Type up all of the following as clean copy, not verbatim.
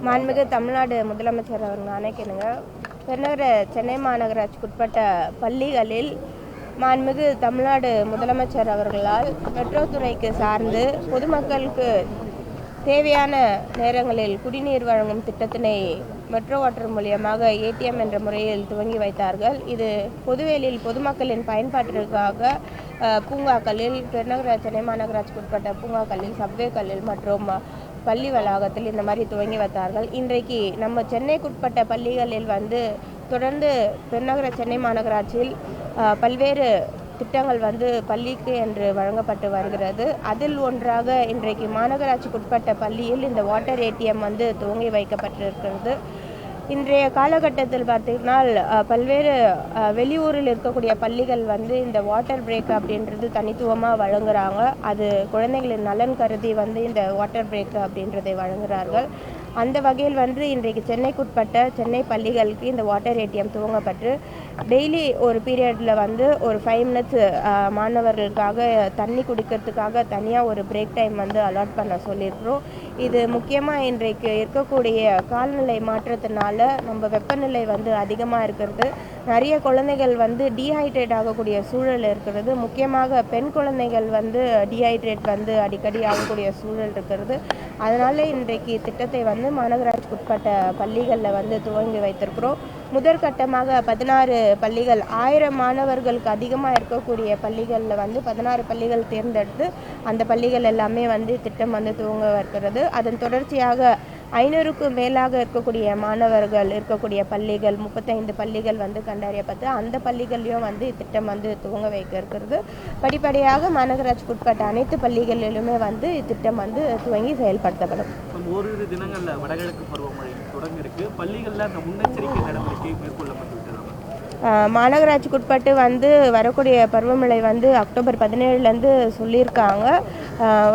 மாண்புமிகு தமிழ்நாடு முதலமைச்சர் அவர்கள் ஆணைக்கிணங்க பெருநகர சென்னை மாநகராட்சிக்குட்பட்ட பள்ளிகளில் மாண்புமிகு தமிழ்நாடு முதலமைச்சர் அவர்களால் மெட்ரோ துறைக்கு சார்ந்து பொதுமக்களுக்கு தேவையான நேரங்களில் குடிநீர் வழங்கும் திட்டத்தினை மெட்ரோ வாட்டர் மூலியமாக ஏடிஎம் என்ற முறையில் துவங்கி வைத்தார்கள். இது பொதுவெளியில் பொதுமக்களின் பயன்பாட்டிற்காக பூங்காக்களில் பெருநகர சென்னை மாநகராட்சிக்குட்பட்ட பூங்காக்களில் சப்வேக்களில் மற்றும் பள்ளி வளாகத்தில் இந்த மாதிரி துவங்கி வைத்தார்கள். இன்றைக்கு நம்ம சென்னைக்குட்பட்ட பள்ளிகளில் தொடர்ந்து பெருநகர சென்னை மாநகராட்சியில் பல்வேறு திட்டங்கள் பள்ளிக்கு என்று வழங்கப்பட்டு வருகிறது. அதில் ஒன்றாக இன்றைக்கு மாநகராட்சிக்குட்பட்ட பள்ளியில் இந்த வாட்டர் ஏடிஎம் துவங்கி வைக்கப்பட்டிருக்கிறது. இன்றைய காலகட்டத்தில் பார்த்தீங்கன்னா பல்வேறு வெளியூரில் இருக்கக்கூடிய பள்ளிகள் இந்த வாட்டர் பிரேக் அப்படின்றது தனித்துவமாக வழங்குறாங்க. அது குழந்தைகளின் நலன் கருதி இந்த வாட்டர் பிரேக் அப்படின்றதை வழங்குகிறார்கள். அந்த வகையில் இன்றைக்கு சென்னைக்குட்பட்ட சென்னை பள்ளிகளுக்கு இந்த வாட்டர் ஏடிஎம் துவங்கப்பட்டு டெய்லி ஒரு பீரியடில் ஒரு 5 மினிட்ஸ் மாணவர்களுக்காக தண்ணி குடிக்கிறதுக்காக தனியாக ஒரு பிரேக் டைம் அலாட் பண்ண சொல்லியிருக்கிறோம். இது முக்கியமாக இன்றைக்கு இருக்கக்கூடிய காலநிலை மாற்றத்தினால நம்ம வெப்பநிலை அதிகமாக இருக்கிறது. நிறைய குழந்தைகள் டீஹைட்ரேட் ஆகக்கூடிய சூழல் இருக்கிறது. முக்கியமாக பெண் குழந்தைகள் டீஹைட்ரேட் அடிக்கடி ஆகக்கூடிய சூழல் இருக்கிறது. அதனால இன்றைக்கு திட்டத்தை மாநகராட்சிக்குட்பட்ட பள்ளிகளில் துவங்கி வைத்திருக்கிறோம். முதற்கட்டமாக 16 பள்ளிகள் 1000 மாணவர்களுக்கு அதிகமாக இருக்கக்கூடிய பள்ளிகளில் 16 பள்ளிகள் தேர்ந்தெடுத்து அந்த பள்ளிகள் எல்லாமே திட்டம் துவங்க இருக்கிறது. அதன் தொடர்ச்சியாக 500க்கும் மேலாக இருக்கக்கூடிய மாணவர்கள் இருக்கக்கூடிய பள்ளிகள் 35 பள்ளிகள் கண்டறியப்பட்டு அந்த பள்ளிகளையும் திட்டம் துவங்க வைக்க இருக்கிறது. படிப்படியாக மாநகராட்சிக்குட்பட்ட அனைத்து பள்ளிகளிலுமே இத்திட்டம் துவங்கி செயல்படுத்தப்படும். ஓரிரு தினங்களில் வடகிழக்கு பருவமழை தொடங்க இருக்கு. பள்ளிகளில் அந்த முன்னெச்சரிக்கை நடவடிக்கை மேற்கொள்ளப்பட்டு மாநகராட்சிக்குட்பட்டு வரக்கூடிய பருவமழை அக்டோபர் 17லேருந்து சொல்லியிருக்காங்க.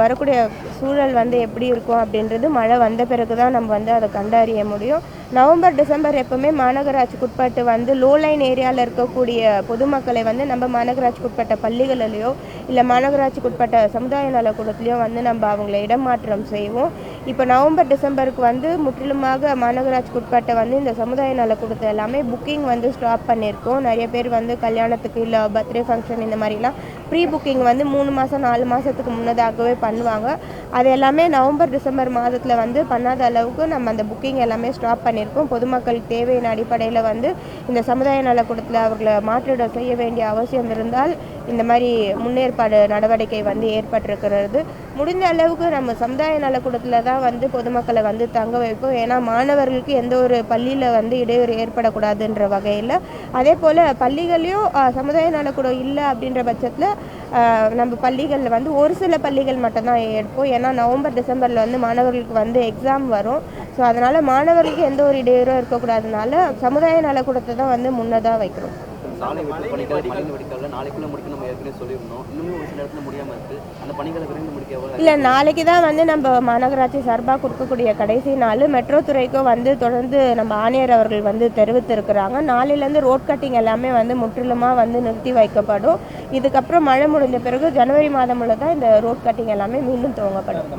வரக்கூடிய சூழல் எப்படி இருக்கும் அப்படின்றது மழை வந்த பிறகு தான் நம்ம அதை கண்டறிய முடியும். நவம்பர் டிசம்பர் எப்பவுமே மாநகராட்சிக்குட்பட்டு லோலைன் ஏரியாவில் இருக்கக்கூடிய பொதுமக்களை நம்ம மாநகராட்சிக்குட்பட்ட பள்ளிகளிலையோ இல்லை மாநகராட்சிக்குட்பட்ட சமுதாய நலக்கூடத்துலையோ நம்ம அவங்களை இடமாற்றம் செய்வோம். இப்போ நவம்பர் டிசம்பருக்கு முற்றிலுமாக மாநகராட்சிக்குட்பட்ட இந்த சமுதாய நலக்கூடத்தை எல்லாமே புக்கிங் ஸ்டாப் பண்ணியிருக்கோம். நிறைய பேர் கல்யாணத்துக்கு இல்லை பர்த்டே ஃபங்க்ஷன் இந்த மாதிரிலாம் ப்ரீ புக்கிங் 3 மாதம் 4 மாதத்துக்கு முன்னதாகவே பண்ணுவாங்க. அது எல்லாமே நவம்பர் டிசம்பர் மாதத்தில் பண்ணாத அளவுக்கு நம்ம அந்த புக்கிங் எல்லாமே ஸ்டாப் பண்ணியிருக்கோம். பொதுமக்களுக்கு தேவையான அடிப்படையில் இந்த சமுதாய நலக்கூடத்தில் அவர்களை மாற்றிட செய்ய வேண்டிய அவசியம் இருந்தால் இந்த மாதிரி முன்னேற்பாடு நடவடிக்கை ஏற்பட்டிருக்கிறது. முடிந்த அளவுக்கு நம்ம சமுதாய நலக்கூடத்தில் தான் பொதுமக்களை தங்க வைப்போம். ஏன்னா மாணவர்களுக்கு எந்த ஒரு பள்ளியில் இடையூறு ஏற்படக்கூடாதுன்ற வகையில். அதே போல் பள்ளிகளையும் சமுதாய நலக்கூடம் இல்லை அப்படின்ற பட்சத்தில் நம்ம பள்ளிகளில் ஒரு சில பள்ளிகள் மட்டும்தான் எடுப்போம். ஏன்னா நவம்பர் டிசம்பரில் மாணவர்களுக்கு எக்ஸாம் வரும். ஸோ அதனால் மாணவர்களுக்கு எந்த ஒரு இடையூறும் இருக்கக்கூடாதுனால சமுதாய நலக்கூடத்தை தான் முன்னதாக வைக்கிறோம். சாலை வெட்டு பணிகள் மழைநீர் வடிகால் நாளைக்குள்ள முடிக்க நம்ம ஏற்கனவே சொல்லியிருந்தோம். இன்னுமே ஒரு சில இடத்துல முடியாமல் இருக்குது. அந்த பணிகளை விரைந்து முடிக்க இல்லை, நாளைக்கு தான் நம்ம மாநகராட்சி சார்பாக கொடுக்கக்கூடிய கடைசி நாள். மெட்ரோ துறைக்கும் தொடர்ந்து நம்ம ஆணையர் அவர்கள் தெரிவித்திருக்கிறாங்க. நாளையிலேருந்து ரோட் கட்டிங் எல்லாமே முற்றிலுமாக நிறுத்தி வைக்கப்படும். இதுக்கப்புறம் மழை முடிந்த பிறகு ஜனவரி மாதம் உள்ள தான் இந்த ரோட் கட்டிங் எல்லாமே மீண்டும் துவங்கப்படும்.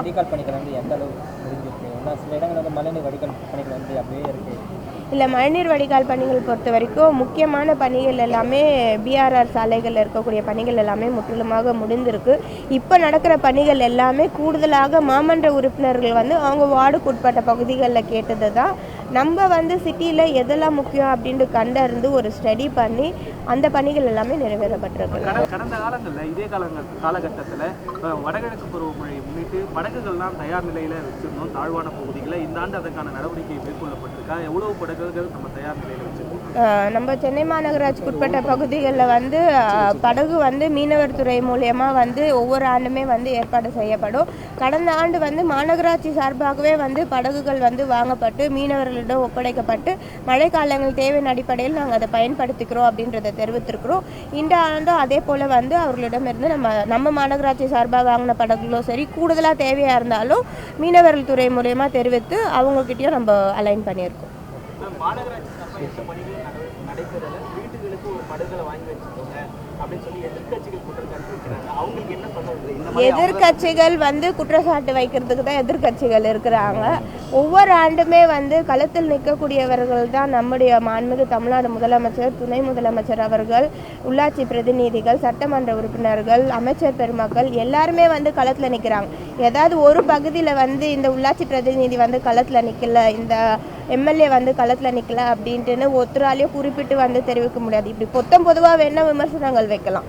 வடிகால் பணிகள் எந்த அளவுக்கு சில இடங்கள் மழைநீர் வடிகால் பணிகள் அப்படியே இருக்குது. இல்லை, மழைநீர் வடிகால் பணிகள் பொறுத்த வரைக்கும் முக்கியமான பணிகள் எல்லாமே பிஆர்ஆர் சாலைகளில் இருக்கக்கூடிய பணிகள் எல்லாமே முற்றிலுமாக முடிந்திருக்கு. இப்போ நடக்கிற பணிகள் எல்லாமே கூடுதலாக மாமன்ற உறுப்பினர்கள் அவங்க வார்டுக்குட்பட்ட பகுதிகளில் கேட்டது தான். நம்ம சிட்டியில் எதெல்லாம் முக்கியம் அப்படின்ட்டு கண்டறிந்து ஒரு ஸ்டடி பண்ணி அந்த பணிகள் எல்லாமே நிறைவேறப்பட்டிருக்கு. கடந்த காலங்களில் இதே காலகட்டத்தில் வடகிழக்கு பருவமழையை முன்னிட்டு படகுகள்லாம் தயார் நிலையில் வச்சிருந்தோம். தாழ்வான பகுதிகளை இந்த ஆண்டு அதற்கான நடவடிக்கை மேற்கொள்ளப்பட்டிருக்கா? எவ்வளவு படகுகள் நம்ம தயார் நிலையில் வச்சிருக்கோம்? நம்ம சென்னை மாநகராட்சிக்குட்பட்ட பகுதிகளில் படகு மீனவர் துறை மூலயமா ஒவ்வொரு ஆண்டுமே ஏற்பாடு செய்யப்படும். கடந்த ஆண்டு மாநகராட்சி சார்பாகவே படகுகள் வாங்கப்பட்டு மீனவர்களிடம் ஒப்படைக்கப்பட்டு மழைக்காலங்கள் தேவையின் அடிப்படையில் நாங்கள் அதை பயன்படுத்திக்கிறோம் அப்படின்றத தெரிவித்திருக்கிறோம். இந்த ஆண்டும் அதே போல் அவர்களிடமிருந்து நம்ம மாநகராட்சி சார்பாக வாங்கின படகுகளோ சரி, கூடுதலாக தேவையாக இருந்தாலும் மீனவர்கள் துறை மூலயமா தெரிவித்து அவங்கக்கிட்டையும் நம்ம அலைன் பண்ணியிருக்கோம். மாநகராட்சி சார்பாக இந்த பணிகள் நடைபெறல வீட்டுகளுக்கு மடுகளை வாங்கி வச்சுக்கோங்க அப்படின்னு சொல்லி எதிர்கட்சிகள் குற்றச்சாட்டு வைக்கிறாங்க. அவங்களுக்கு என்ன சொல்றது? எதிர்கட்சிகள் குற்றச்சாட்டு வைக்கிறதுக்கு தான் எதிர்கட்சிகள் இருக்கிறாங்க. ஒவ்வொரு ஆண்டுமே களத்தில் நிற்கக்கூடியவர்கள் தான் நம்முடைய மாண்புமிகு தமிழ்நாடு முதலமைச்சர், துணை முதலமைச்சர் அவர்கள், உள்ளாட்சி பிரதிநிதிகள், சட்டமன்ற உறுப்பினர்கள், அமைச்சர் பெருமக்கள் எல்லாருமே களத்தில் நிற்கிறாங்க. ஏதாவது ஒரு பகுதியில் இந்த உள்ளாட்சி பிரதிநிதி களத்தில் நிற்கல, இந்த எம்எல்ஏ களத்தில் நிற்கல அப்படின்ட்டுன்னு ஒருத்தராலேயே குறிப்பிட்டு தெரிவிக்க முடியாது. இப்படி பொதுவாக வேணா விமர்சனங்கள் வைக்கலாம்.